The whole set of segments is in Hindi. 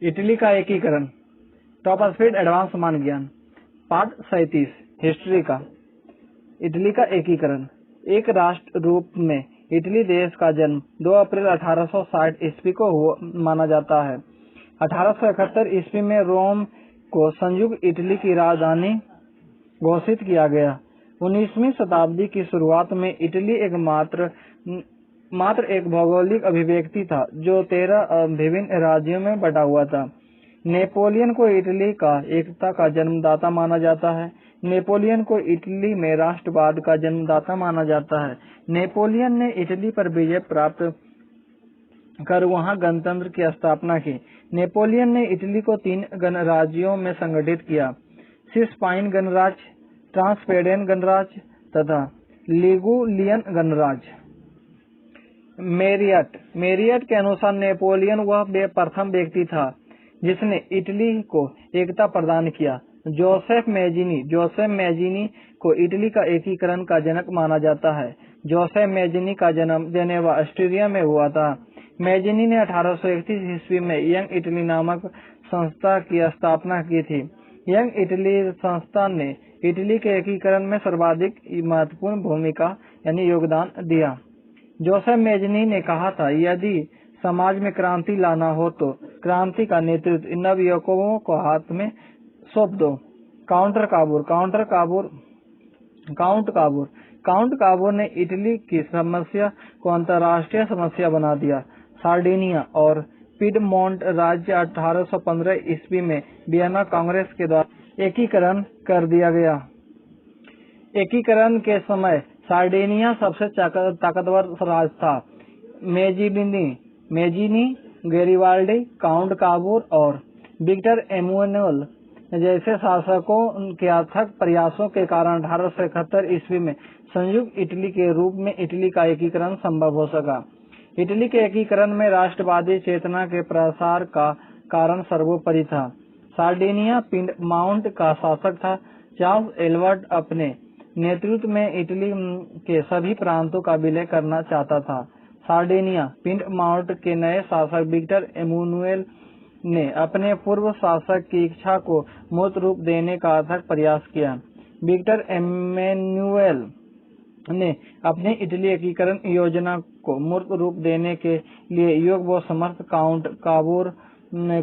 इटली का एकीकरण। टॉप स्पीड एडवांस मान ज्ञान। पाठ 37 हिस्ट्री का। इटली का एकीकरण। एक राष्ट्र रूप में इटली देश का जन्म 2 अप्रैल 1860 ईस्वी को माना जाता है। 1871 ईस्वी में रोम को संयुक्त इटली की राजधानी घोषित किया गया। 19वीं शताब्दी की शुरुआत में इटली मात्र एक भौगोलिक अभिव्यक्ति था जो 13 विभिन्न राज्यों में बटा हुआ था। नेपोलियन को इटली का एकता का जन्मदाता माना जाता है। नेपोलियन को इटली में राष्ट्रवाद का जन्मदाता माना जाता है। नेपोलियन ने इटली पर विजय प्राप्त कर वहां गणतंत्र की स्थापना की। नेपोलियन ने इटली को 3 गणराज्यों में संगठित किया: सिसपाइन गणराज्य, ट्रांसपेडेन गणराज्य तथा लिगुलियन गणराज्य। मेरियट के अनुसार नेपोलियन वह प्रथम व्यक्ति था जिसने इटली को एकता प्रदान किया। जोसेफ मैजिनी को इटली का एकीकरण का जनक माना जाता है। जोसेफ मैजिनी का जन्म जेनेवा, ऑस्ट्रिया में हुआ था। मैजिनी ने 1831 ईस्वी में यंग इटली नामक संस्था की स्थापना की थी। यंग इटली संस्था ने इटली के एकीकरण में सर्वाधिक महत्वपूर्ण भूमिका योगदान दिया। जोसेफ मैजिनी ने कहा था, यदि समाज में क्रांति लाना हो तो क्रांति का नेतृत्व नवयुवकों को हाथ में सौंप दो। काउंट काबूर ने इटली की समस्या को अंतर्राष्ट्रीय समस्या बना दिया। सार्डिनिया और पिडमोंट राज्य 1815 ईस्वी में वियना कांग्रेस के द्वारा एकीकरण कर दिया गया। एकीकरण के समय सार्डिनिया सबसे ताकतवर राज्य था। मेजिनी, गैरिबाल्डी, काउंट काबूर और विक्टर एमुनुएल जैसे शासकों के अथक प्रयासों के कारण 1871 ईस्वी में संयुक्त इटली के रूप में इटली का एकीकरण संभव हो सका। इटली के एकीकरण में राष्ट्रवादी चेतना के प्रसार का कारण सर्वोपरि था। सार्डिनिया पिडमाउंट का शासक था। चार्ल्स एडवर्ड अपने नेतृत्व में इटली के सभी प्रांतों का विलय करना चाहता था। सार्डिनिया पिडमाउंट के नए शासक विक्टर एमुनुएल ने अपने पूर्व शासक की इच्छा को मूर्त रूप देने का अथक प्रयास किया। विक्टर एमुनुएल ने अपनी इटली एकीकरण योजना को मूर्त रूप देने के लिए योग्य व समर्थ काउंट काबूर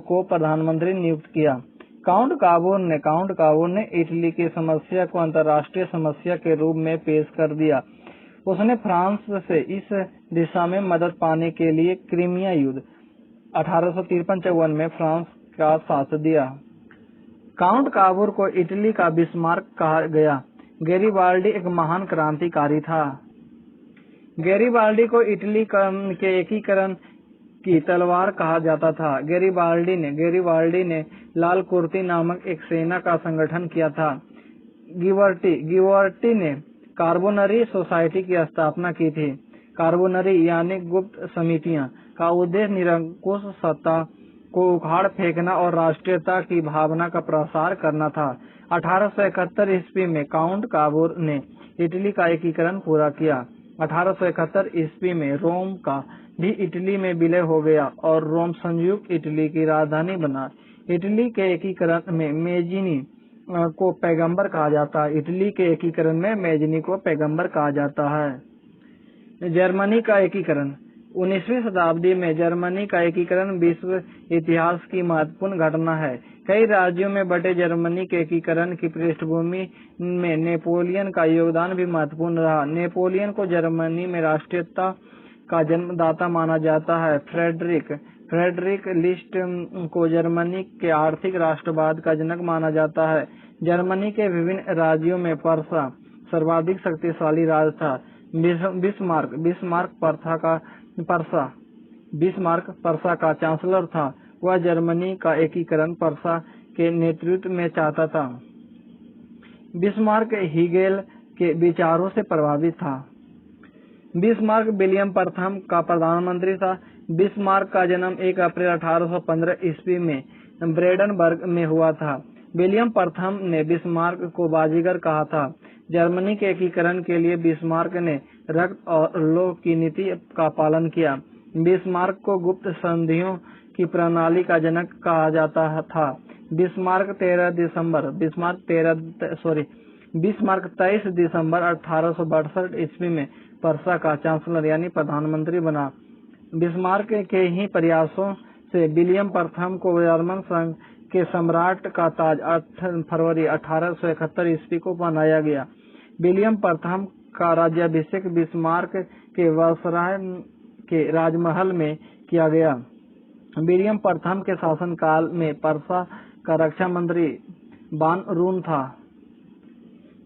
को प्रधानमंत्री नियुक्त किया। काउंट काबूर ने इटली की समस्या को अंतर्राष्ट्रीय समस्या के रूप में पेश कर दिया। उसने फ्रांस से इस दिशा में मदद पाने के लिए क्रीमिया युद्ध 1853-54 में फ्रांस का साथ दिया। काउंट काबूर को इटली का बिस्मार्क कहा गया। गैरिबाल्डी एक महान क्रांतिकारी था। गैरिबाल्डी को इटली के एकीकरण की तलवार कहा जाता था। गैरिबाल्डी ने लाल कुर्ती नामक एक सेना का संगठन किया था। गिवर्टी ने कार्बोनरी सोसाइटी की स्थापना की थी। कार्बोनरी यानी गुप्त समितियां का उद्देश्य निरंकुश सत्ता को उखाड़ फेंकना और राष्ट्रीयता की भावना का प्रसार करना था। 1871 ईस्वी में काउंट काबूर ने इटली का एकीकरण पूरा किया। 1871 ईस्वी में रोम का भी इटली में विलय हो गया और रोम संयुक्त इटली की राजधानी बना। इटली के एकीकरण में मैजिनी को पैगंबर कहा जाता है। इटली के एकीकरण में मैजिनी को पैगंबर कहा जाता है। जर्मनी का एकीकरण। 19वीं शताब्दी में जर्मनी का एकीकरण विश्व इतिहास की महत्वपूर्ण घटना है। कई राज्यों में बटे जर्मनी के एकीकरण की पृष्ठभूमि में नेपोलियन का योगदान भी महत्वपूर्ण रहा। नेपोलियन को जर्मनी में राष्ट्रीयता का जन्मदाता माना जाता है। फ्रेडरिक लिस्ट को जर्मनी के आर्थिक राष्ट्रवाद का जनक माना जाता है। जर्मनी के विभिन्न राज्यों में पर्सा सर्वाधिक शक्तिशाली राज्य था। बिस्मार्क पर्सा का चांसलर था। वह जर्मनी का एकीकरण पर्सा के नेतृत्व में चाहता था। बिस्मार्क हीगेल के विचारों से प्रभावित था। बिस्मार्क विलियम प्रथम का प्रधानमंत्री था। बिस्मार्क का जन्म 1 अप्रैल 1815 ईस्वी में ब्रेडनबर्ग में हुआ था। विलियम प्रथम ने बिस्मार्क को बाजीगर कहा था। जर्मनी के एकीकरण के लिए बिस्मार्क ने रक्त और लौह की नीति का पालन किया। बिस्मार्क को गुप्त संधियों की प्रणाली का जनक कहा जाता था। बिस्मार्क 23 दिसंबर 1862 ईस्वी में पर्सा का चांसलर यानी प्रधानमंत्री बना। बिस्मार्क के ही प्रयासों से विलियम प्रथम को जर्मन संघ के सम्राट का ताज 8 फरवरी 1871 ईस्वी को पहनाया गया। विलियम प्रथम का राज्याभिषेक बिस्मार्क के वायसराय के राजमहल में किया गया। विलियम प्रथम के शासनकाल में पर्सा का रक्षा मंत्री वान रून था।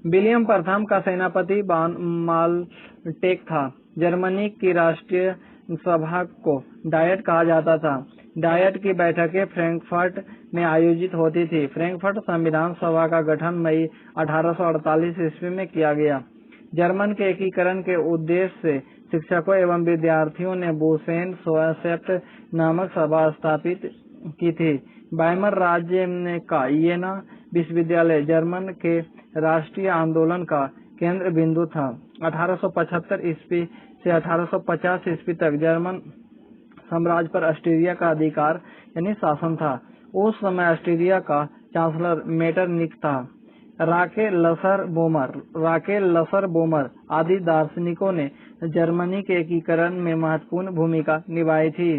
विलियम प्रथम का सेनापति वान माल्टेक था। जर्मनी की राष्ट्रीय सभा को डायट कहा जाता था। डायट की बैठकें फ्रैंकफर्ट में आयोजित होती थी। फ्रैंकफर्ट संविधान सभा का गठन मई 1848 ईस्वी में किया गया। जर्मन के एकीकरण के उद्देश्य से शिक्षकों एवं विद्यार्थियों ने बुसेन सोसेप्ट नामक सभा स्थापित की थी। वाइमर राज्य का येना विश्वविद्यालय जर्मन के राष्ट्रीय आंदोलन का केंद्र बिंदु था। 1875 ईस्वी से 1850 ईस्वी तक जर्मन साम्राज्य पर ऑस्ट्रिया का अधिकार यानी शासन था। उस समय ऑस्ट्रिया का चांसलर मेटरनिख था। राकेल लसर बोमर आदि दार्शनिकों ने जर्मनी के एकीकरण में महत्वपूर्ण भूमिका निभाई थी।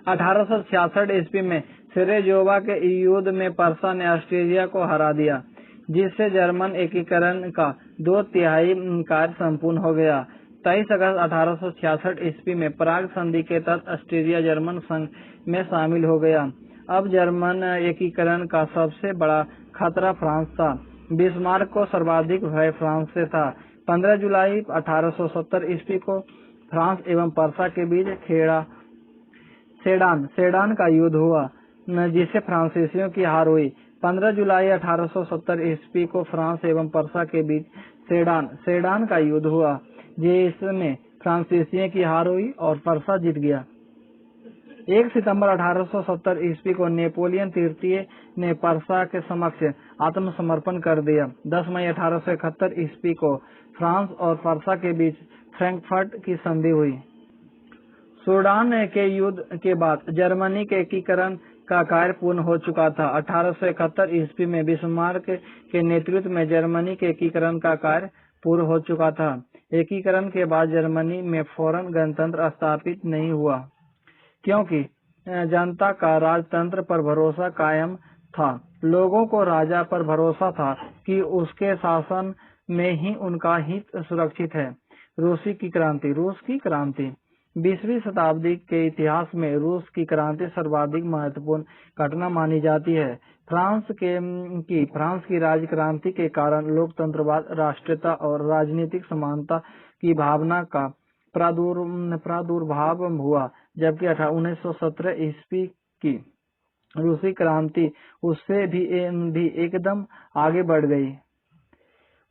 1866 ईस्वी में सेरेजोवा के युद्ध में पर्सा ने ऑस्ट्रिया को हरा दिया, जिससे जर्मन एकीकरण का 2/3 कार्य संपूर्ण हो गया। 23 अगस्त 1866 ईस्वी में प्राग संधि के तहत ऑस्ट्रिया जर्मन संघ में शामिल हो गया। अब जर्मन एकीकरण का सबसे बड़ा खतरा फ्रांस था। बिस्मार्क को सर्वाधिक भय फ्रांस से था। 15 जुलाई 1870 ईस्वी को फ्रांस एवं पर्सा के बीच सेडान का युद्ध हुआ, जिससे फ्रांसीसियों की हार हुई। 15 जुलाई 1870 ईस्वी को फ्रांस एवं पर्सा के बीच सेडान का युद्ध हुआ, जिसमें फ्रांसीसियों की हार हुई और पर्सा जीत गया। 1 सितंबर 1870 ईस्वी को नेपोलियन तृतीय ने पर्सा के समक्ष आत्मसमर्पण कर दिया। 10 मई 1871 ईस्वी को फ्रांस और पर्सा के बीच फ्रैंकफर्ट की संधि हुई। सूडान के युद्ध के बाद जर्मनी के एकीकरण का कार्य पूर्ण हो चुका था। 1871 ईस्वी में बिस्मार्क के नेतृत्व में जर्मनी के एकीकरण का कार्य पूर्ण हो चुका था। एकीकरण के बाद जर्मनी में फौरन गणतंत्र स्थापित नहीं हुआ, क्योंकि जनता का राजतंत्र पर भरोसा कायम था। लोगों को राजा पर भरोसा था कि उसके शासन में ही उनका हित सुरक्षित है। रूस की क्रांति 20वीं शताब्दी के इतिहास में रूस की क्रांति सर्वाधिक महत्वपूर्ण घटना मानी जाती है। फ्रांस की राज क्रांति के कारण लोकतंत्रवाद, राष्ट्रीयता और राजनीतिक समानता की भावना का प्रादुर्भाव हुआ, जबकि 1917 ईस्वी की रूसी क्रांति उससे भी एकदम आगे बढ़ गई।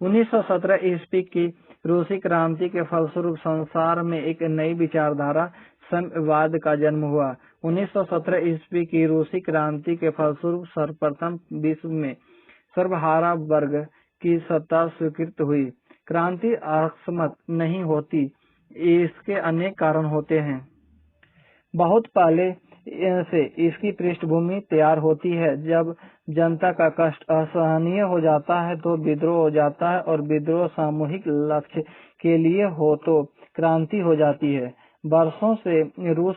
1917 ईस्वी की रूसी क्रांति के फलस्वरूप संसार में एक नई विचारधारा साम्यवाद का जन्म हुआ। 1917 ईस्वी की रूसी क्रांति के फलस्वरूप सर्वप्रथम विश्व में सर्वहारा वर्ग की सत्ता स्वीकृत हुई। क्रांति अकस्मात नहीं होती, इसके अनेक कारण होते हैं। बहुत पहले से इसकी पृष्ठभूमि तैयार होती है। जब जनता का कष्ट असहनीय हो जाता है तो विद्रोह हो जाता है, और विद्रोह सामूहिक लक्ष्य के लिए हो तो क्रांति हो जाती है। वर्षों से रूस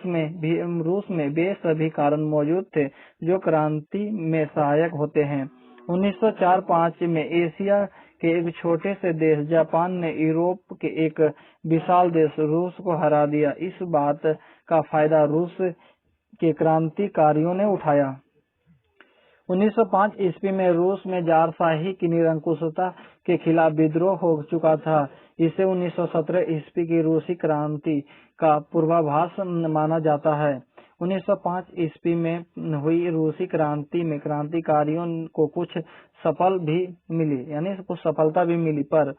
में वे सभी कारण मौजूद थे जो क्रांति में सहायक होते हैं। 1904-05 में एशिया के एक छोटे से देश जापान ने यूरोप के एक विशाल देश रूस को हरा दिया। इस बात का फायदा रूस के क्रांतिकारियों ने उठाया। 1905 ईस्वी में रूस में जारशाही की निरंकुशता के खिलाफ विद्रोह हो चुका था। इसे 1917 ईस्वी की रूसी क्रांति का पूर्वाभास माना जाता है। 1905 ईस्वी में हुई रूसी क्रांति में क्रांतिकारियों को कुछ सफलता भी मिली, पर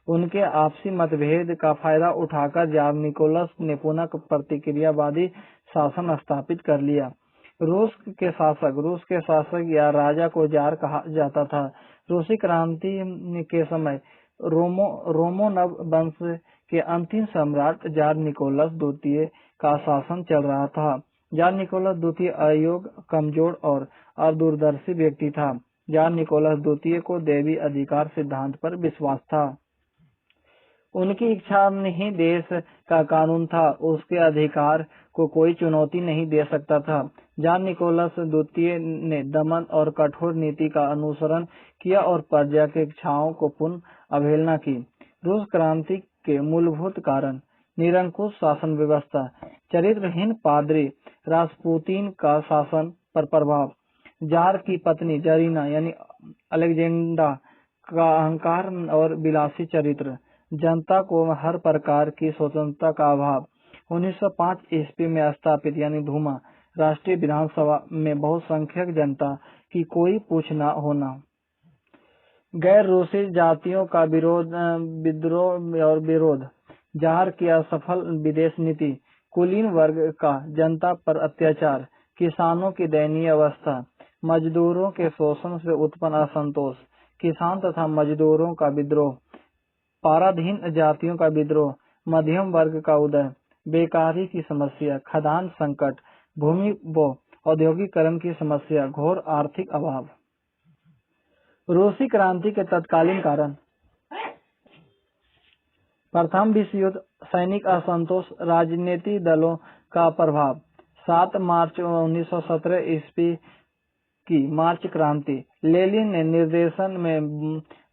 उनके आपसी मतभेद का फायदा उठाकर जार निकोलस ने पुनः प्रतिक्रियावादी शासन स्थापित कर लिया। रूस के शासक या राजा को जार कहा जाता था। रूसी क्रांति के समय रोमानोव वंश के अंतिम सम्राट जार निकोलस द्वितीय का शासन चल रहा था। जार निकोलस द्वितीय अयोग्य, कमजोर और अदूरदर्शी व्यक्ति था। जार निकोलस द्वितीय को दैवी अधिकार सिद्धांत पर विश्वास था। उनकी इच्छा ही देश का कानून था, उसके अधिकार को कोई चुनौती नहीं दे सकता था। जार निकोलस द्वितीय ने दमन और कठोर नीति का अनुसरण किया और प्रजा की इच्छाओं को पुनः अवहेलना की। रूस क्रांति के मूलभूत कारण: निरंकुश शासन व्यवस्था, चरित्रहीन पादरी, रासपुतीन का शासन पर प्रभाव, जार की पत्नी जरीना यानी अलेक्जेंडा का अहंकार और विलासी चरित्र, जनता को हर प्रकार की स्वतंत्रता का अभाव। 1905 ईस्वी में स्थापित यानी धूमा राष्ट्रीय विधानसभा में बहुसंख्यक जनता की कोई पूछ न होना। गैर रूसी जातियों का विद्रोह और विरोध, जार की असफल विदेश नीति, कुलीन वर्ग का जनता पर अत्याचार, किसानों की दयनीय अवस्था, मजदूरों के शोषण से उत्पन्न असंतोष, किसान तथा मजदूरों का विद्रोह, पराधीन जातियों का विद्रोह, मध्यम वर्ग का उदय, बेकारी की समस्या, खदान संकट, भूमि व औद्योगिकरण की समस्या, घोर आर्थिक अभाव। रूसी क्रांति के तत्कालीन कारण: प्रथम विश्व युद्ध, सैनिक असंतोष, राजनीतिक दलों का प्रभाव, 7 मार्च 1917 ईस्वी की मार्च क्रांति, लेनिन ने निर्देशन में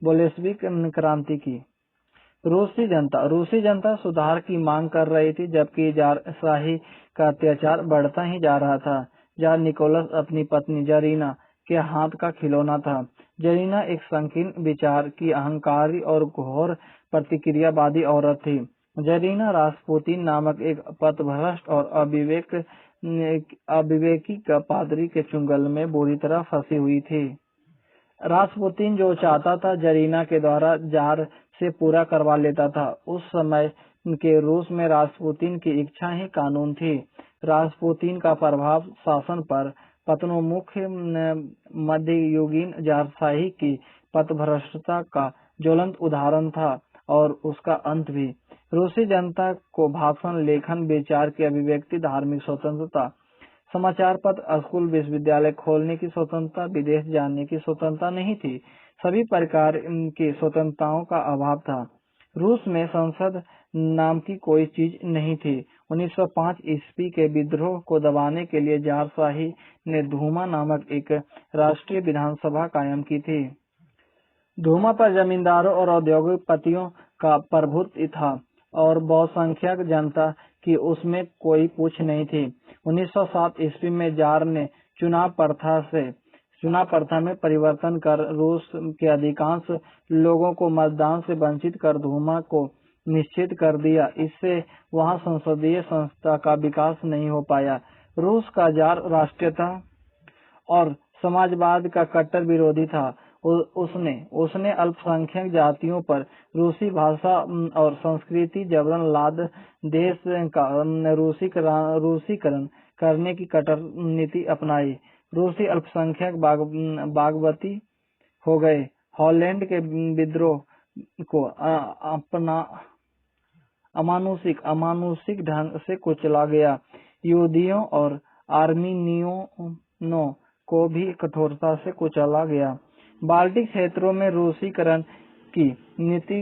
बोल्शेविक क्रांति की। रूसी जनता सुधार की मांग कर रही थी, जबकि जारशाही का अत्याचार बढ़ता ही जा रहा था। जार निकोलस अपनी पत्नी जरीना के हाथ का खिलौना था। जरीना एक संकीर्ण विचार की अहंकारी और घोर प्रतिक्रियावादी औरत थी। जरीना रासपुतीन नामक एक पथभ्रष्ट और अविवेकी पादरी के चुंगल में बुरी तरह फंसी हुई थी। रासपुतीन जो चाहता था जरीना के द्वारा जार से पूरा करवा लेता था। उस समय के रूस में रासपुतीन की इच्छा ही कानून थी। रासपुतीन का प्रभाव शासन पर पतनोन्मुख मध्ययुगीन जारशाही की पथभ्रष्टता का ज्वलंत उदाहरण था और उसका अंत भी। रूसी जनता को भाषण, लेखन, विचार की अभिव्यक्ति, धार्मिक स्वतंत्रता, समाचार पत्र, स्कूल, विश्वविद्यालय खोलने की स्वतंत्रता, विदेश जाने की स्वतंत्रता नहीं थी। सभी प्रकार की स्वतंत्रताओं का अभाव था। रूस में संसद नाम की कोई चीज नहीं थी। 1905 ईस्वी के विद्रोह को दबाने के लिए जारशाही ने धूमा नामक एक राष्ट्रीय विधानसभा कायम की थी। धूमा पर जमींदारों और औद्योगिकपतियों का प्रभुत्व था और बहुसंख्यक जनता की उसमें कोई पूछ नहीं थी। 1907 ईस्वी में जार ने चुनाव प्रथा में परिवर्तन कर रूस के अधिकांश लोगों को मतदान से वंचित कर धूमा को निश्चित कर दिया। इससे वहां संसदीय संस्था का विकास नहीं हो पाया। रूस का जार राष्ट्रीयता और समाजवाद का कट्टर विरोधी था। उसने अल्पसंख्यक जातियों पर रूसी भाषा और संस्कृति जबरन लाद देश का रूसीकरण करने की कट्टर नीति अपनाई। रूसी अल्पसंख्यक बागवती हो गए। हॉलैंड के विद्रोह को अपना अमानुषिक ढंग से कुचला गया। यहूदियों और आर्मीनियों को भी कठोरता से कुचला गया। बाल्टिक क्षेत्रों में रूसीकरण की नीति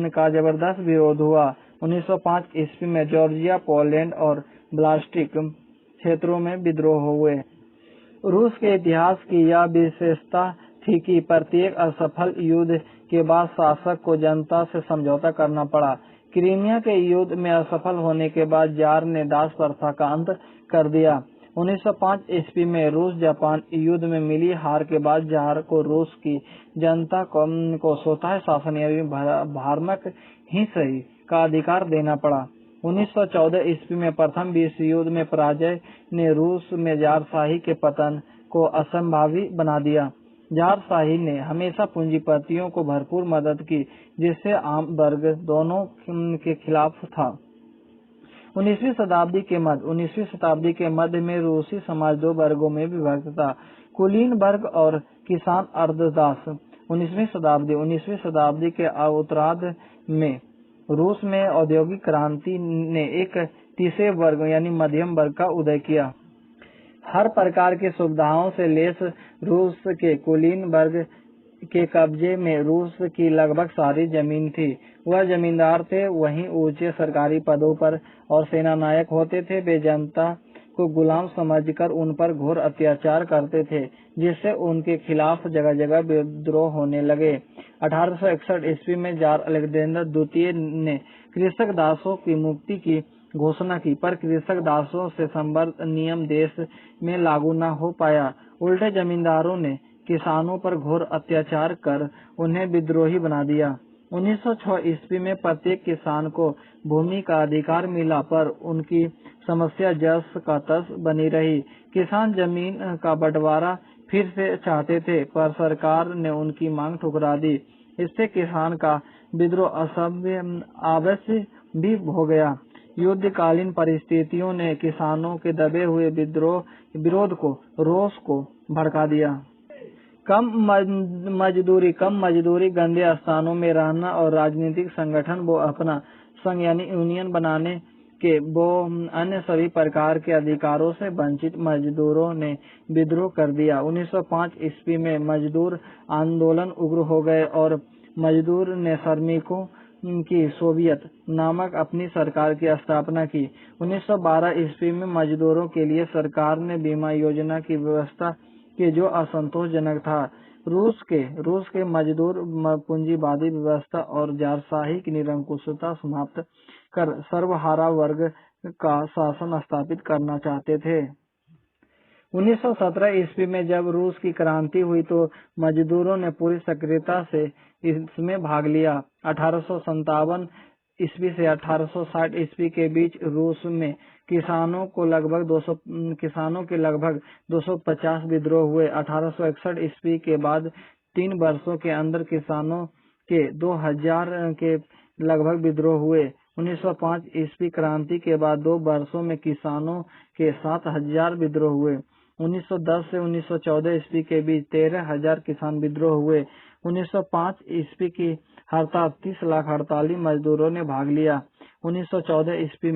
का जबरदस्त विरोध हुआ। 1905 ईस्वी में जॉर्जिया, पोलैंड और बाल्टिक क्षेत्रों में विद्रोह हुए। रूस के इतिहास की यह विशेषता थी कि प्रत्येक असफल युद्ध के बाद शासक को जनता से समझौता करना पड़ा। क्रीमिया के युद्ध में असफल होने के बाद जार ने दास प्रथा का अंत कर दिया। 1905 ईस्वी में रूस जापान युद्ध में मिली हार के बाद जार को रूस की जनता को स्वतः शासन यानी भारमक ही सही का अधिकार देना पड़ा। 1914 ईस्वी में प्रथम विश्व युद्ध में पराजय ने रूस में जारशाही के पतन को असंभावी बना दिया। जारशाही ने हमेशा पूंजीपतियों को भरपूर मदद की, जिससे आम वर्ग दोनों के खिलाफ था। 19वीं शताब्दी के मध्य में रूसी समाज दो वर्गों में विभक्त था, कुलीन वर्ग और किसान अर्धदास। 19वीं शताब्दी के उत्तरार्ध में रूस में औद्योगिक क्रांति ने एक तीसरे वर्ग यानी मध्यम वर्ग का उदय किया। हर प्रकार की सुविधाओं से लेस रूस के कुलीन वर्ग के कब्जे में रूस की लगभग सारी जमीन थी। वह जमींदार थे, वहीं ऊंचे सरकारी पदों पर और सेनानायक होते थे। वे जनता को गुलाम समझकर उन पर घोर अत्याचार करते थे, जिससे उनके खिलाफ जगह जगह विद्रोह होने लगे। 1861 ईस्वी में जार अलेक्जेंडर द्वितीय ने कृषक दासों की मुक्ति की घोषणा की, पर कृषक दासों से संबद्ध नियम देश में लागू न हो पाया। उल्टे जमींदारों ने किसानों पर घोर अत्याचार कर उन्हें विद्रोही बना दिया। 1906 ईस्वी में प्रत्येक किसान को भूमि का अधिकार मिला, पर उनकी समस्या जस का तस बनी रही। किसान जमीन का बंटवारा फिर से चाहते थे, पर सरकार ने उनकी मांग ठुकरा दी। इससे किसान का विद्रोह असभ्य अवश्य भी हो गया। युद्धकालीन परिस्थितियों ने किसानों के दबे हुए विरोध को रोष को भड़का दिया। कम मजदूरी, गंदे स्थानों में रहना और राजनीतिक संगठन वो अपना संघ यानी यूनियन बनाने के वो अन्य सभी प्रकार के अधिकारों से वंचित मजदूरों ने विद्रोह कर दिया। 1905 ईस्वी में मजदूर आंदोलन उग्र हो गए और मजदूर ने श्रमिकों की सोवियत नामक अपनी सरकार की स्थापना की। 1912 ईस्वी में मजदूरों के लिए सरकार ने बीमा योजना की व्यवस्था की, जो असंतोषजनक था। रूस के मजदूर पूंजीवादी व्यवस्था और जारशाही की निरंकुशता समाप्त कर सर्वहारा वर्ग का शासन स्थापित करना चाहते थे। 1917 ईस्वी में जब रूस की क्रांति हुई तो मजदूरों ने पूरी सक्रियता से इसमें भाग लिया। 1857 ईस्वी से 1860 ईस्वी के बीच रूस में किसानों के लगभग 250 विद्रोह हुए। 1861 ईस्वी के बाद 3 वर्षों के अंदर किसानों के 2000 के लगभग विद्रोह हुए। 1905 ईस्वी क्रांति के बाद 2 वर्षों में किसानों के 7000 विद्रोह हुए। 1910 से 1914 ईस्वी के बीच 13,000 किसान विद्रोह हुए। 1905 ईस्वी की हड़ताल 30 लाख हड़ताली मजदूरों ने भाग लिया। 1914 ईस्वी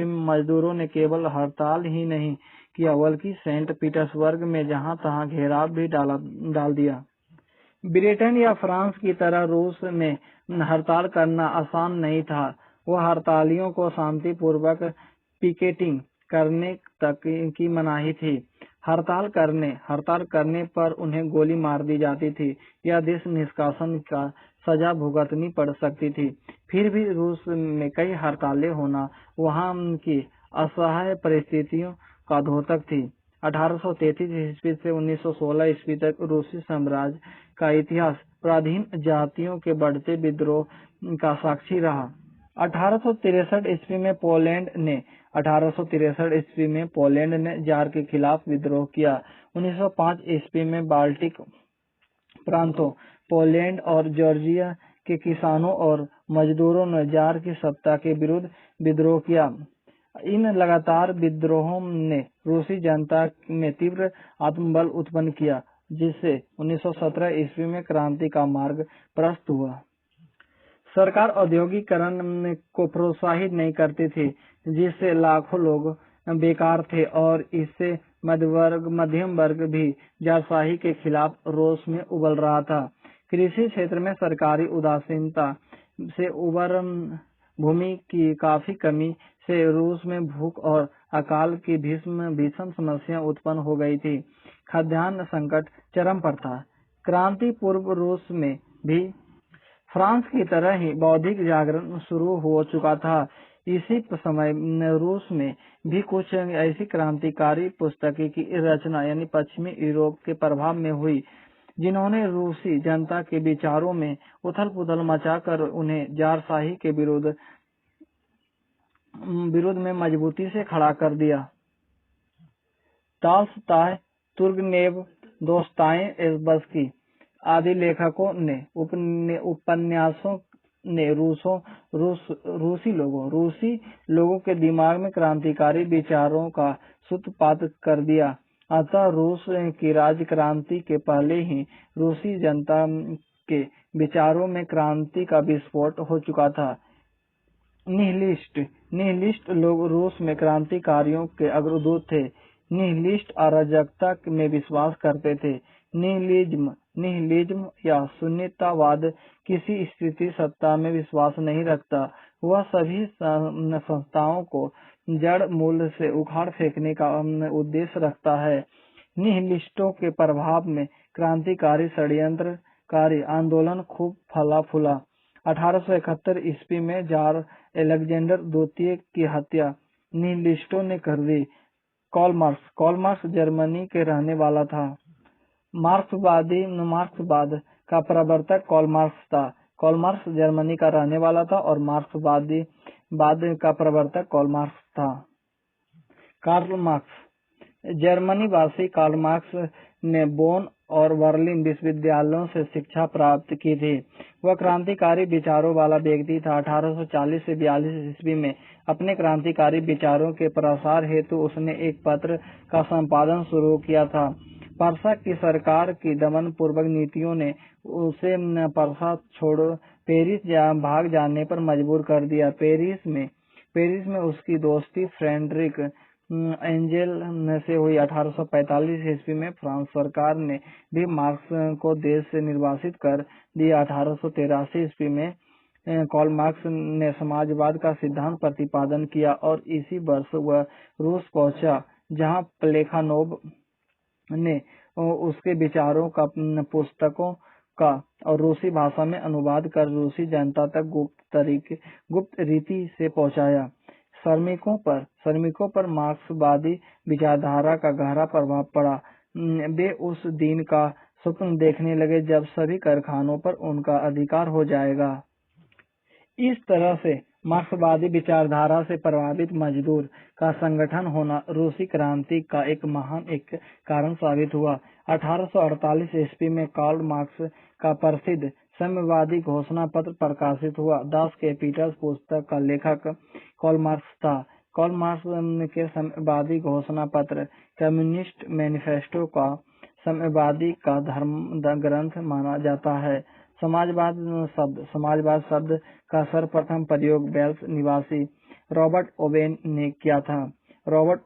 में मजदूरों ने केवल हड़ताल ही नहीं किया, बल्कि सेंट पीटर्सबर्ग में जहां तहां घेराव भी डाल दिया। ब्रिटेन या फ्रांस की तरह रूस में हड़ताल करना आसान नहीं था। वह हड़तालियों को शांतिपूर्वक पिकेटिंग करने तक की मनाही थी। हड़ताल करने पर उन्हें गोली मार दी जाती थी या देश निष्कासन का सजा भुगतनी पड़ सकती थी। फिर भी रूस में कई हड़तालें होना वहां की असहाय परिस्थितियों का द्योतक थी। 1833 ईस्वी से 1916 ईस्वी तक रूसी साम्राज्य का इतिहास पराधीन जातियों के बढ़ते विद्रोह का साक्षी रहा। 1863 ईस्वी में पोलैंड ने जार के खिलाफ विद्रोह किया। 1905 ईस्वी में बाल्टिक प्रांतों, पोलैंड और जॉर्जिया के किसानों और मजदूरों ने जार की सत्ता के विरुद्ध विद्रोह किया। इन लगातार विद्रोहों ने रूसी जनता में तीव्र आत्मबल उत्पन्न किया, जिससे 1917 ईस्वी में क्रांति का मार्ग प्रशस्त हुआ। सरकार औद्योगिकरण को प्रोत्साहित नहीं करती थी, जिससे लाखों लोग बेकार थे और इससे मध्यम वर्ग भी जारशाही के खिलाफ रोष में उबल रहा था। कृषि क्षेत्र में सरकारी उदासीनता से उबर भूमि की काफी कमी से रूस में भूख और अकाल की भीषण समस्या उत्पन्न हो गई थी। खाद्यान्न संकट चरम पर था। क्रांति पूर्व रूस में भी फ्रांस की तरह ही बौद्धिक जागरण शुरू हो चुका था। इसी समय रूस में भी कुछ ऐसी क्रांतिकारी पुस्तकें की रचना यानी पश्चिमी यूरोप के प्रभाव में हुई, जिन्होंने रूसी जनता के विचारों में उथल पुथल मचाकर उन्हें जारशाही के विरुद्ध में मजबूती से खड़ा कर दिया। टॉल्स्टॉय, तुर्गनेव, दोस्तोयेव्स्की आदि लेखकों ने उपन्यासों ने रूसी लोगों के दिमाग में क्रांतिकारी विचारों का सूत्रपात कर दिया। अतः रूस की राज्य क्रांति के पहले ही रूसी जनता के विचारों में क्रांति का विस्फोट हो चुका था। निहिलिस्ट लोग रूस में क्रांतिकारियों के अग्रदूत थे। निहिलिस्ट अराजकता में विश्वास करते थे। निहिलिज्म या शून्यतावाद किसी स्थिति सत्ता में विश्वास नहीं रखता। वह सभी संस्थाओं को जड़ मूल से उखाड़ फेंकने का उद्देश्य रखता है। निहिलिस्टों के प्रभाव में क्रांतिकारी षड्यंत्रकारी आंदोलन खूब फला फूला। 1871 ईस्वी में जार अलेक्जेंडर द्वितीय की हत्या निहिलिस्टों ने कर दी। कार्ल मार्क्स जर्मनी के रहने वाला था। मार्क्सवाद का प्रवर्तक कार्ल मार्क्स था। कार्ल मार्क्स जर्मनी का रहने वाला था और मार्क्सवाद का प्रवर्तक कार्ल मार्क्स था। कार्ल मार्क्स जर्मनी वासी कार्ल मार्क्स ने बोन और बर्लिन विश्वविद्यालयों से शिक्षा प्राप्त की थी। वह क्रांतिकारी विचारों वाला व्यक्ति था। 1840 से 42 ईस्वी में अपने क्रांतिकारी विचारों के प्रसार हेतु उसने एक पत्र का संपादन शुरू किया था। पर्सा की सरकार की दमन पूर्वक नीतियों ने उसे पर्सा छोड़ पेरिस भाग जाने पर मजबूर कर दिया। पेरिस में उसकी दोस्ती फ्रेडरिक एंजेल से हुई। 1845 ईस्वी में फ्रांस सरकार ने भी मार्क्स को देश से निर्वासित कर दिया। 1883 ईस्वी में कार्ल मार्क्स ने समाजवाद का सिद्धांत प्रतिपादन किया और इसी वर्ष वह रूस पहुंचा, जहां प्लेखानोव ने उसके विचारों का पुस्तकों का और रूसी भाषा में अनुवाद कर रूसी जनता तक गुप्त रीति से पहुंचाया। श्रमिकों पर मार्क्सवादी विचारधारा का गहरा प्रभाव पड़ा। वे उस दिन का स्वप्न देखने लगे जब सभी कारखानों पर उनका अधिकार हो जाएगा। इस तरह से मार्क्सवादी विचारधारा से प्रभावित मजदूर का संगठन होना रूसी क्रांति का एक महान कारण साबित हुआ। 1848 ईस्वी में कार्ल मार्क्स का प्रसिद्ध साम्यवादी घोषणा पत्र प्रकाशित हुआ। दास कैपिटल पुस्तक का लेखक कार्ल मार्क्स था। कार्ल मार्क्स के साम्यवादी घोषणा पत्र कम्युनिस्ट मैनिफेस्टो का साम्यवादी का धर्म ग्रंथ माना जाता है। समाजवाद शब्द का सर्वप्रथम प्रयोग वेल्स निवासी रॉबर्ट ओवेन ने किया था। रॉबर्ट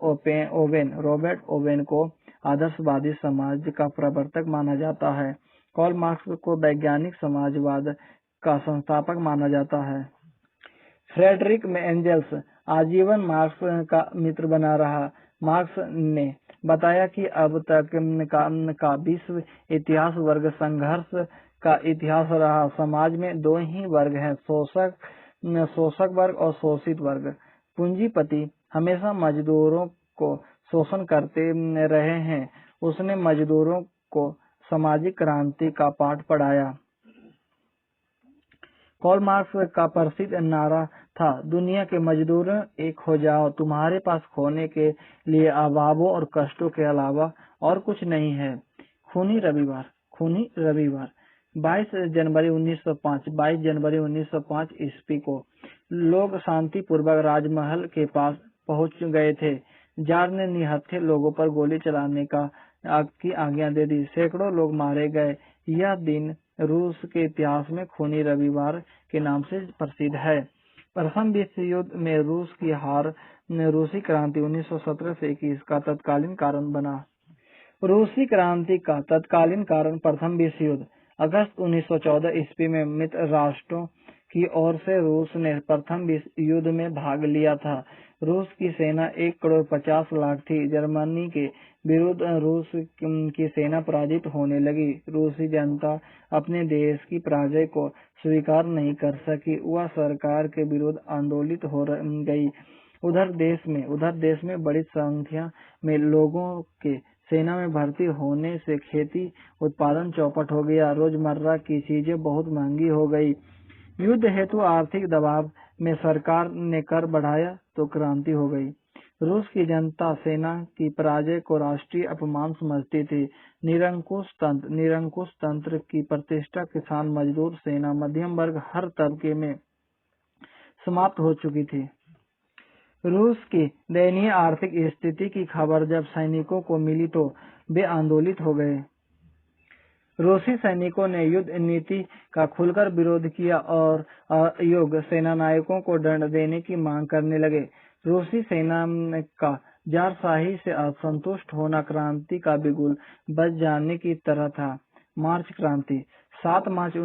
ओवेन को आदर्शवादी समाज का प्रवर्तक माना जाता है। कार्ल मार्क्स को वैज्ञानिक समाजवाद का संस्थापक माना जाता है। फ्रेडरिक एंजेल्स आजीवन मार्क्स का मित्र बना रहा। मार्क्स ने बताया कि अब तक का विश्व इतिहास वर्ग संघर्ष का इतिहास रहा। समाज में दो ही वर्ग हैं, शोषक वर्ग और शोषित वर्ग। पूंजीपति हमेशा मजदूरों को शोषण करते रहे हैं। उसने मजदूरों को सामाजिक क्रांति का पाठ पढ़ाया। कार्ल मार्क्स का प्रसिद्ध नारा था, दुनिया के मजदूर एक हो जाओ, तुम्हारे पास खोने के लिए अभावों और कष्टों के अलावा और कुछ नहीं है। खूनी रविवार 22 जनवरी 1905 ईस्वी को लोग शांतिपूर्वक राजमहल के पास पहुंच गए थे। जार ने निहत्थे लोगों पर गोली चलाने की आज्ञा दे दी। सैकड़ों लोग मारे गए। यह दिन रूस के इतिहास में खूनी रविवार के नाम से प्रसिद्ध है। प्रथम विश्व युद्ध में रूस की हार रूसी क्रांति 1917 से 21 का तत्कालीन कारण बना। रूसी क्रांति का तत्कालीन कारण प्रथम विश्व युद्ध। अगस्त 1914 ईस्वी में मित्र राष्ट्रों की ओर से रूस ने प्रथम विश्व युद्ध में भाग लिया था। रूस की सेना 1,50,00,000 थी। जर्मनी के विरुद्ध रूस की सेना पराजित होने लगी। रूसी जनता अपने देश की पराजय को स्वीकार नहीं कर सकी। वह सरकार के विरुद्ध आंदोलित हो गई। उधर देश में बड़ी संख्या में लोगों के सेना में भर्ती होने से खेती उत्पादन चौपट हो गया। रोजमर्रा की चीजें बहुत महंगी हो गई। युद्ध हेतु आर्थिक दबाव में सरकार ने कर बढ़ाया तो क्रांति हो गई। रूस की जनता सेना की पराजय को राष्ट्रीय अपमान समझती थी। निरंकुश तंत्र की प्रतिष्ठा किसान, मजदूर, सेना, मध्यम वर्ग हर तबके में समाप्त हो चुकी थी। रूस की दयनीय आर्थिक स्थिति की खबर जब सैनिकों को मिली तो वे आंदोलित हो गए। रूसी सैनिकों ने युद्ध नीति का खुलकर विरोध किया और अयोग्य सेनानायकों को दंड देने की मांग करने लगे। रूसी सेना का जारशाही से असंतुष्ट होना क्रांति का बिगुल बज जाने की तरह था। मार्च क्रांति 7 मार्च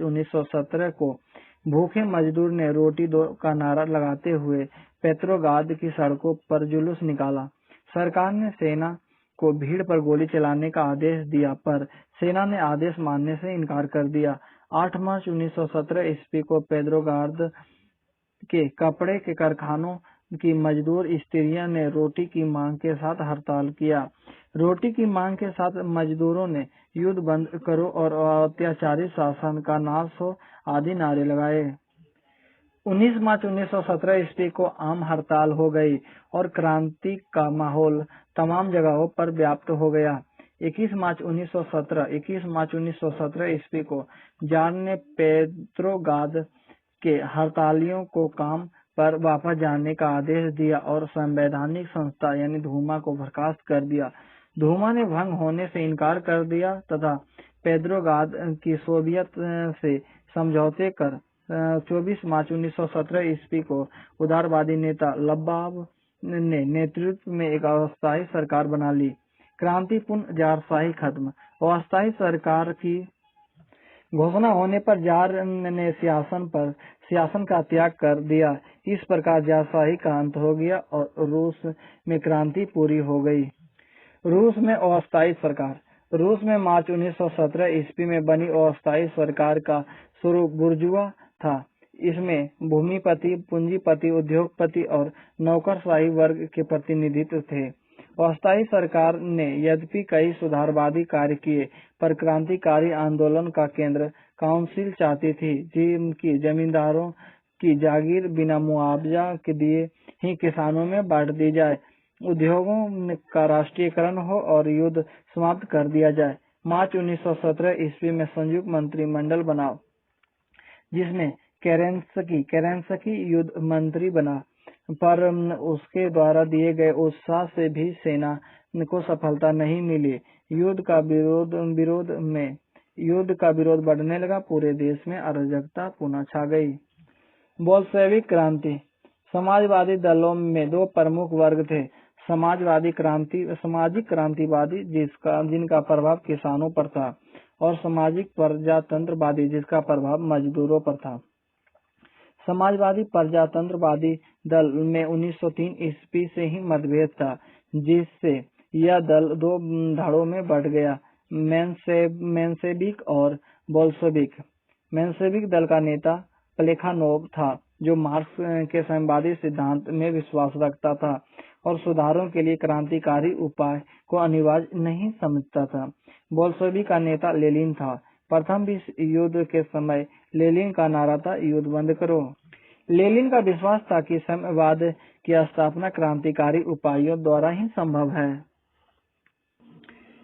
1917 को भूखे मजदूर ने रोटी दो का नारा लगाते हुए पेट्रोग्राद की सड़कों पर जुलूस निकाला। सरकार ने सेना को भीड़ पर गोली चलाने का आदेश दिया, पर सेना ने आदेश मानने से इनकार कर दिया। 8 मार्च 1917 ईस्वी को पेट्रोग्राद के कपड़े के कारखानों की मजदूर स्त्रियों ने रोटी की मांग के साथ हड़ताल किया। रोटी की मांग के साथ मजदूरों ने युद्ध बंद करो और अत्याचारी शासन का नाश हो आदि नारे लगाए। 19 मार्च 1917 ईस्वी को आम हड़ताल हो गई और क्रांति का माहौल तमाम जगहों पर व्याप्त हो गया। 21 मार्च 1917 ईस्वी को जार ने पेट्रोग्राद के हड़तालियों को काम पर वापस जाने का आदेश दिया और संवैधानिक संस्था यानी धूमा को बर्खास्त कर दिया। धूमा ने भंग होने से इनकार कर दिया तथा पेट्रोग्राद की सोवियत से समझौते कर 24 मार्च 1917 ईस्वी को उदारवादी नेता लबाब ने नेतृत्व में एक अस्थायी सरकार बना ली। क्रांतिपूर्ण जारशाही खत्म। अस्थायी सरकार की घोषणा होने पर जार ने सियासन का त्याग कर दिया। इस प्रकार जारशाही का अंत हो गया और रूस में क्रांति पूरी हो गई। रूस में अस्थायी सरकार। रूस में मार्च 1917 ईस्वी में बनी अस्थायी सरकार का स्वरूप बुर्जुआ था। इसमें भूमिपति, पूंजीपति, उद्योगपति और नौकरशाही वर्ग के प्रतिनिधित्व थे। अस्थायी सरकार ने यद्यपि कई सुधारवादी कार्य किए, पर क्रांतिकारी आंदोलन का केंद्र काउंसिल चाहती थी जिनकी जमींदारों की जागीर बिना मुआवजा के दिए ही किसानों में बांट दी जाए, उद्योगों का राष्ट्रीयकरण हो और युद्ध समाप्त कर दिया जाए। मार्च 1917 ईस्वी में संयुक्त मंत्रिमंडल बना जिसमें केरेंस्की युद्ध मंत्री बना, पर उसके द्वारा दिए गए उत्साह से भी सेना को सफलता नहीं मिली। युद्ध का विरोध बढ़ने लगा। पूरे देश में अराजकता पुनः छा गई। बोल्शेविक क्रांति। समाजवादी दलों में दो प्रमुख वर्ग थे। सामाजिक क्रांतिवादी जिनका प्रभाव किसानों पर था और सामाजिक प्रजातंत्रवादी जिसका प्रभाव मजदूरों पर था। समाजवादी प्रजातंत्रवादी दल में 1903 ईस्वी से ही मतभेद था, जिससे यह दल दो धड़ों में बढ़ गया, मेंशेविक और बोल्शेविक। मेंशेविक दल का नेता प्लेखानोव था, जो मार्क्स के साम्यवादी सिद्धांत में विश्वास रखता था और सुधारों के लिए क्रांतिकारी उपाय को अनिवार्य नहीं समझता था। बोल्शेविक का नेता लेनिन था। प्रथम विश्व युद्ध के समय लेनिन का नारा था, युद्ध बंद करो। लेनिन का विश्वास था कि साम्यवाद की स्थापना क्रांतिकारी उपायों द्वारा ही संभव है।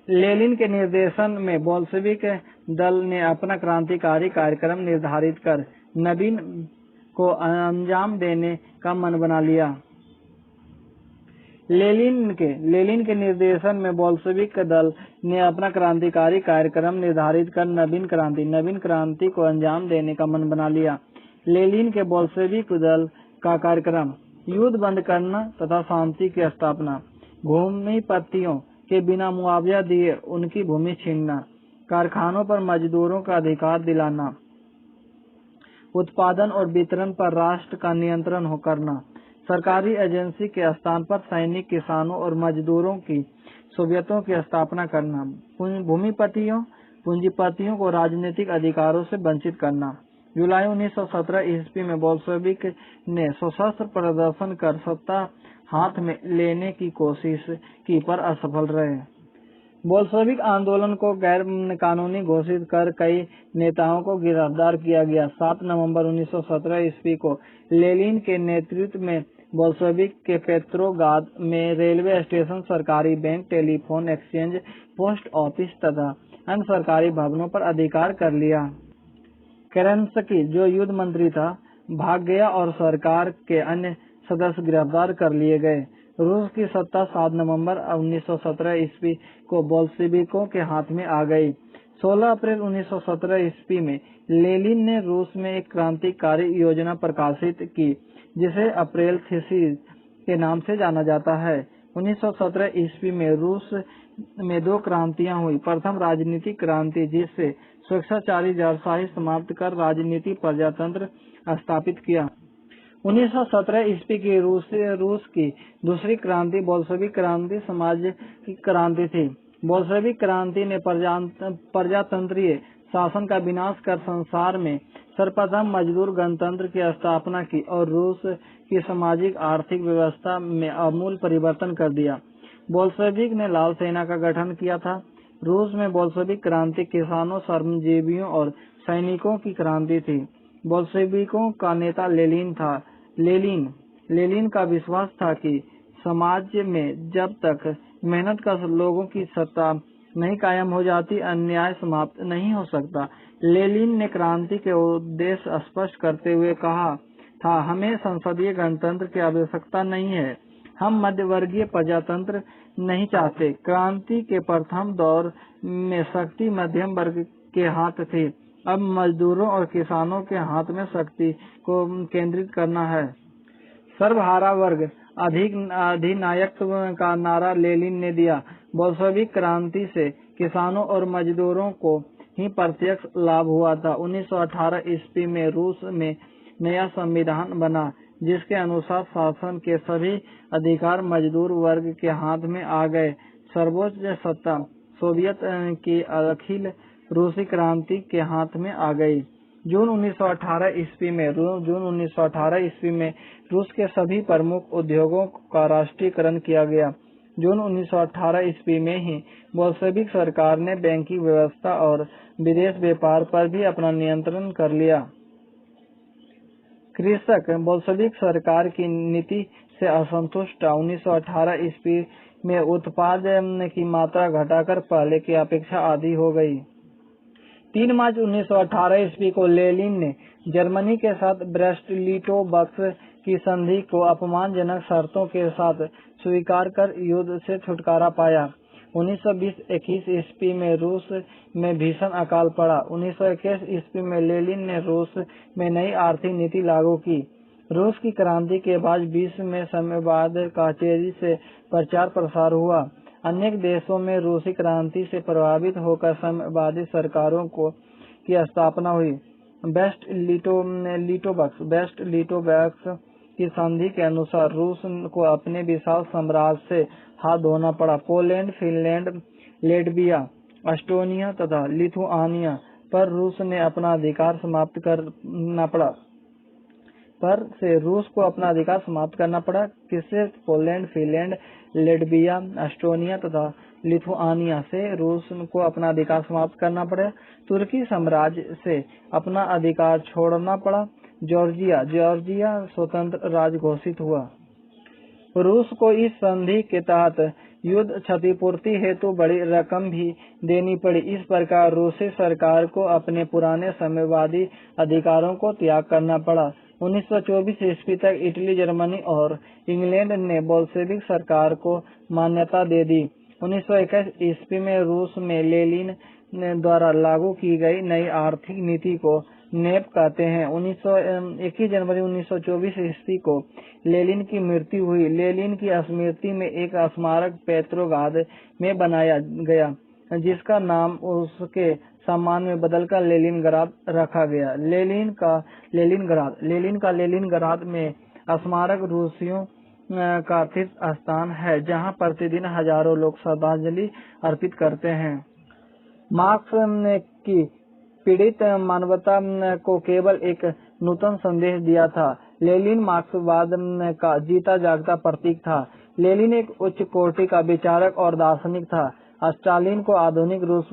लेनिन के निर्देशन में बोल्शेविक दल ने अपना क्रांतिकारी कार्यक्रम निर्धारित कर नवीन को अंजाम देने का मन बना लिया। लेनिन के निर्देशन में बोल्शेविक दल ने अपना क्रांतिकारी कार्यक्रम निर्धारित कर नवीन क्रांति को अंजाम देने का मन बना लिया। लेनिन के बोल्शेविक दल का कार्यक्रम युद्ध बंद करना तथा शांति की स्थापना, भूमिपतियों के बिना मुआवजा दिए उनकी भूमि छीनना, कारखानों पर मजदूरों का अधिकार दिलाना, उत्पादन और वितरण पर राष्ट्र का नियंत्रण करना, सरकारी एजेंसी के स्थान पर सैनिक, किसानों और मजदूरों की सोवियतों की स्थापना करना, पूंजीपतियों को राजनीतिक अधिकारों से वंचित करना। जुलाई 1917 ईस्वी में बोल्शेविक ने सशस्त्र प्रदर्शन कर सत्ता हाथ में लेने की कोशिश की, पर असफल रहे। बोल्शेविक आंदोलन को गैर कानूनी घोषित कर कई नेताओं को गिरफ्तार किया गया। 7 नवंबर 1917 ईस्वी को लेनिन के नेतृत्व में बोल्शेविक के पेट्रोग्राद में रेलवे स्टेशन, सरकारी bank, telephone exchange, post office तथा अन्य सरकारी भवनों पर अधिकार कर लिया। केरेंस्की, जो युद्ध मंत्री था, भाग गया और सरकार के अन्य सदस्य गिरफ्तार कर लिए गए। रूस की सत्ता 7 नवंबर 1917 ईस्वी को बोल्शेविकों के हाथ में आ गई। 16 अप्रैल 1917 ईस्वी में लेनिन ने रूस में एक क्रांतिकारी योजना प्रकाशित की, जिसे अप्रैल थीसिस के नाम से जाना जाता है। 1917 ईस्वी में रूस में 2 क्रांतियां हुई। प्रथम राजनीतिक क्रांति, जिससे स्वेच्छाचारी जारशाही समाप्त कर राजनीति प्रजातंत्र स्थापित किया। 1917 ईस्वी की रूस की दूसरी क्रांति बोल्शेविक क्रांति समाज की क्रांति थी। बोल्शेविक क्रांति ने प्रजातंत्रीय शासन का विनाश कर संसार में सर्वप्रथम मजदूर गणतंत्र की स्थापना की और रूस की सामाजिक आर्थिक व्यवस्था में आमूल परिवर्तन कर दिया। बोल्शेविक ने लाल सेना का गठन किया था। रूस में बोल्शेविक क्रांति किसानों, श्रमजीवियों और सैनिकों की क्रांति थी। बोल्शेविकों का नेता लेनिन था। लेनिन का विश्वास था कि समाज में जब तक मेहनतकश लोगों की सत्ता नहीं कायम हो जाती, अन्याय समाप्त नहीं हो सकता। लेनिन ने क्रांति के उद्देश्य स्पष्ट करते हुए कहा था, हमें संसदीय गणतंत्र की आवश्यकता नहीं है, हम मध्यवर्गीय प्रजातंत्र नहीं चाहते। क्रांति के प्रथम दौर में शक्ति मध्यम वर्ग के हाथ थी। अब मजदूरों और किसानों के हाथ में शक्ति को केंद्रित करना है। सर्वहारा वर्ग अधिनायकत्व का नारा लेनिन ने दिया। बोल्शेविक क्रांति से किसानों और मजदूरों को ही प्रत्यक्ष लाभ हुआ था। 1918 ईस्वी में रूस में नया संविधान बना, जिसके अनुसार शासन के सभी अधिकार मजदूर वर्ग के हाथ में आ गए। सर्वोच्च सत्ता सोवियत की अखिल रूसी क्रांति के हाथ में आ गई। जून 1918 ईस्वी में रूस के सभी प्रमुख उद्योगों का राष्ट्रीयकरण किया गया। जून 1918 ईस्वी में ही बोल्शेविक सरकार ने बैंकिंग व्यवस्था और विदेश व्यापार पर भी अपना नियंत्रण कर लिया। कृषक बोल्शेविक सरकार की नीति से असंतुष्ट था। 1918 ईस्वी में उत्पाद की मात्रा घटाकर पहले की अपेक्षा आधी हो गई। 3 मार्च 1918 ईस्वी को लेनिन ने जर्मनी के साथ ब्रेस्ट-लिटोव की संधि को अपमानजनक शर्तों के साथ स्वीकार कर युद्ध से छुटकारा पाया। 1920-21 ईस्वी में रूस में भीषण अकाल पड़ा। 1921 ईस्वी में लेनिन ने रूस में नई आर्थिक नीति लागू की। रूस की क्रांति के बाद विश्व में साम्यवाद का तेजी से प्रचार प्रसार हुआ। अनेक देशों में रूसी क्रांति से प्रभावित होकर साम्यवादी सरकारों की स्थापना हुई। ब्रेस्ट-लिटोव की संधि के अनुसार रूस को अपने विशाल साम्राज्य से हाथ धोना पड़ा। पोलैंड, फिनलैंड, लेटविया, एस्टोनिया तथा लिथुआनिया पर रूस को अपना अधिकार समाप्त करना पड़ा। किससे? पोलैंड, फिनलैंड, लेटविया, एस्टोनिया तथा लिथुआनिया से रूस को अपना अधिकार समाप्त करना पड़ा। तुर्की साम्राज्य से अपना अधिकार छोड़ना पड़ा। जॉर्जिया स्वतंत्र राज्य घोषित हुआ। रूस को इस संधि के तहत युद्ध क्षतिपूर्ति हेतु बड़ी रकम भी देनी पड़ी। इस प्रकार रूसी सरकार को अपने पुराने साम्यवादी अधिकारों को त्याग करना पड़ा। 1924 ईस्वी तक इटली, जर्मनी और इंग्लैंड ने बोल्शेविक सरकार को मान्यता दे दी। 1921 ईस्वी में रूस में लेनिन द्वारा लागू की गई नई आर्थिक नीति को नेप कहते हैं। 21 जनवरी 1924 ईस्वी को लेनिन की मृत्यु हुई। लेनिन की स्मृति में एक स्मारक पेट्रोग्राद में बनाया गया, जिसका नाम उसके सम्मान में बदलकर लेनिनग्राद रखा गया। लेनिन का लेनिनग्राद में स्मारक रूसियों का तीर्थ स्थान है, जहां प्रतिदिन हजारों लोग श्रद्धांजलि अर्पित करते हैं। मार्क्स की पीड़ित मानवता को केवल एक नूतन संदेश दिया था। लेनिन मार्क्सवाद का जीता जागता प्रतीक था। लेनिन एक उच्च कोटि का विचारक और दार्शनिक था। स्टालिन को आधुनिक रूस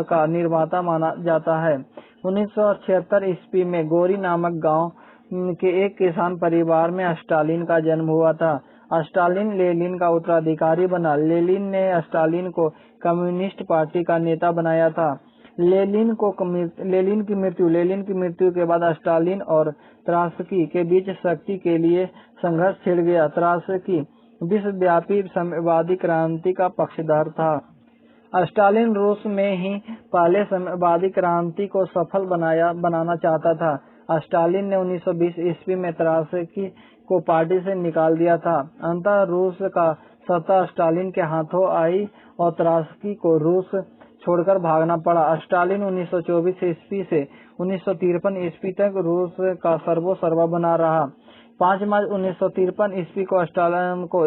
का निर्माता माना जाता है। 1976 ईस्वी में गोरी नामक गांव के एक किसान परिवार में स्टालिन का जन्म हुआ था। स्टालिन लेनिन का उत्तराधिकारी बना। लेनिन ने स्टालिन को कम्युनिस्ट पार्टी का नेता बनाया था। लेनिन की मृत्यु के बाद स्टालिन और त्रोत्स्की के बीच शक्ति के लिए संघर्ष छिड़ गया। त्रोत्स्की विश्वव्यापी साम्यवादी क्रांति का पक्षधर था। स्टालिन रूस में ही पहले साम्यवादी क्रांति को सफल बनाना चाहता था। स्टालिन ने 1920 ईस्वी में त्रोत्स्की को पार्टी से निकाल दिया था। अंततः रूस का सत्ता स्टालिन के हाथों आई और त्रोत्स्की को रूस छोड़कर भागना पड़ा। स्टालिन 1924 ईस्वी से 1953 ईस्वी तक रूस का सर्वोसर्वा बना रहा। 5 मार्च 1953 ईस्वी को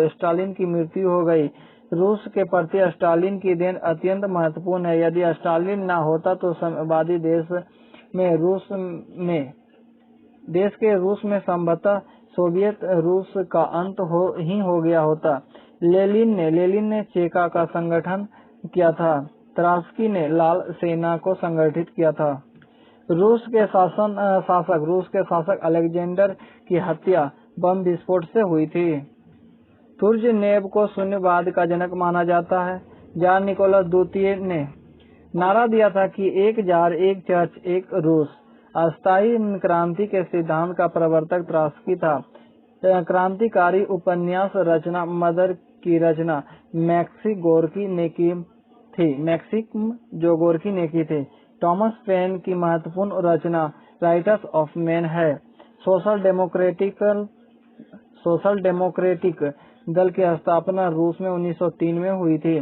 स्टालिन की मृत्यु हो गई। रूस के प्रति स्टालिन की देन अत्यंत महत्वपूर्ण है। यदि स्टालिन न होता तो साम्यवादी देश के रूस में संभवतः सोवियत रूस का अंत हो गया होता। लेनिन ने चेका का संगठन किया था। त्रोत्स्की ने लाल सेना को संगठित किया था। रूस के शासक अलेक्जेंडर की हत्या बम विस्फोट से हुई थी। तुर्जेनेव को शून्यवाद का जनक माना जाता है। जार निकोलस द्वितीय ने नारा दिया था कि एक जार, एक चर्च, एक रूस। अस्थायी क्रांति के सिद्धांत का प्रवर्तक त्रोत्स्की था। क्रांतिकारी उपन्यास रचना मदर की रचना मैक्सिम गोर्की ने की थी। थॉमस पेन की महत्वपूर्ण रचना राइट्स ऑफ मैन है। सोशल डेमोक्रेटिक दल की स्थापना रूस में 1903 में हुई थी।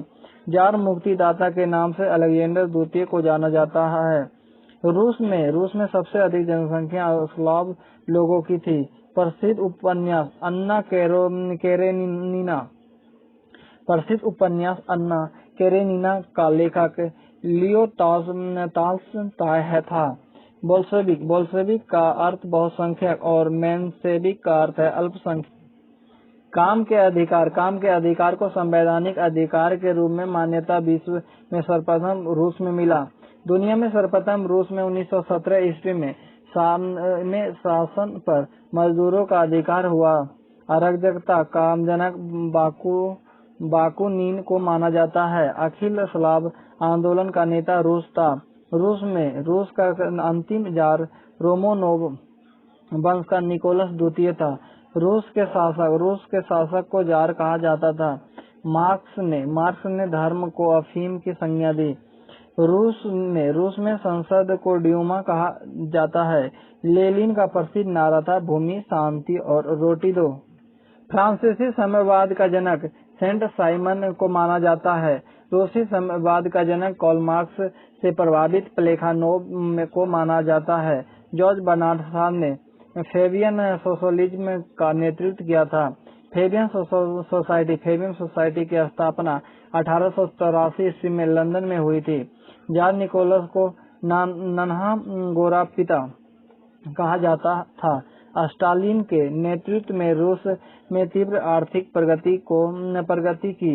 जार मुक्तिदाता के नाम से अलेक्जेंडर द्वितीय को जाना जाता है। रूस में सबसे अधिक जनसंख्या स्लाव लोगों की थी। प्रसिद्ध उपन्यास अन्ना केरेनिना का लेखक लियो टॉल्स्टॉय था। बोल्शेविक का अर्थ बहुसंख्यक और मेंशेविक का अर्थ है अल्पसंख्यक। काम के अधिकार को संवैधानिक अधिकार के रूप में मान्यता विश्व में सर्वप्रथम रूस में मिला। दुनिया में सर्वप्रथम रूस में 1917 ईस्वी में शासन पर मजदूरों का अधिकार हुआ। अराजकता का जनक बाकुनिन को माना जाता है। अखिल स्लाव आंदोलन का नेता रूस था। रूस का अंतिम जार रोमानोव वंश का निकोलस द्वितीय था। रूस के शासक को जार कहा जाता था। मार्क्स ने धर्म को अफीम की संज्ञा दी। रूस में संसद को ड्यूमा कहा जाता है। लेनिन का प्रसिद्ध नारा था भूमि, शांति और रोटी दो। फ्रांसीसी साम्यवाद का जनक सेंट साइमन को माना जाता है। रूसी साम्यवाद का जनक कार्ल मार्क्स से प्रभावित प्लेखानोव को माना जाता है। जॉर्ज बर्नार्ड शॉ ने फेबियन सोशलिज्म का नेतृत्व किया था। फेबियन सोसाइटी की स्थापना 1883 ईस्वी में लंदन में हुई थी। जार निकोलस को नन्हा गोरा पिता कहा जाता था। स्टालिन के नेतृत्व में रूस में तीव्र आर्थिक प्रगति की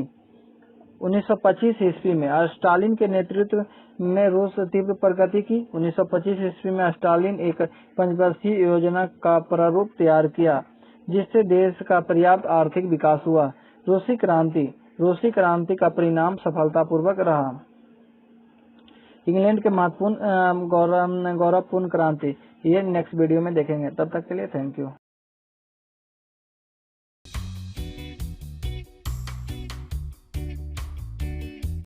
1925 ईस्वी में। स्टालिन के नेतृत्व में रूस तीव्र प्रगति की 1925 ईस्वी में। स्टालिन एक पंचवर्षीय योजना का प्रारूप तैयार किया जिससे देश का पर्याप्त आर्थिक विकास हुआ। रूसी क्रांति का परिणाम सफलतापूर्वक रहा। इंग्लैंड के महत्वपूर्ण गौरवपूर्ण क्रांति ये नेक्स्ट वीडियो में देखेंगे। तब तक के लिए थैंक यू।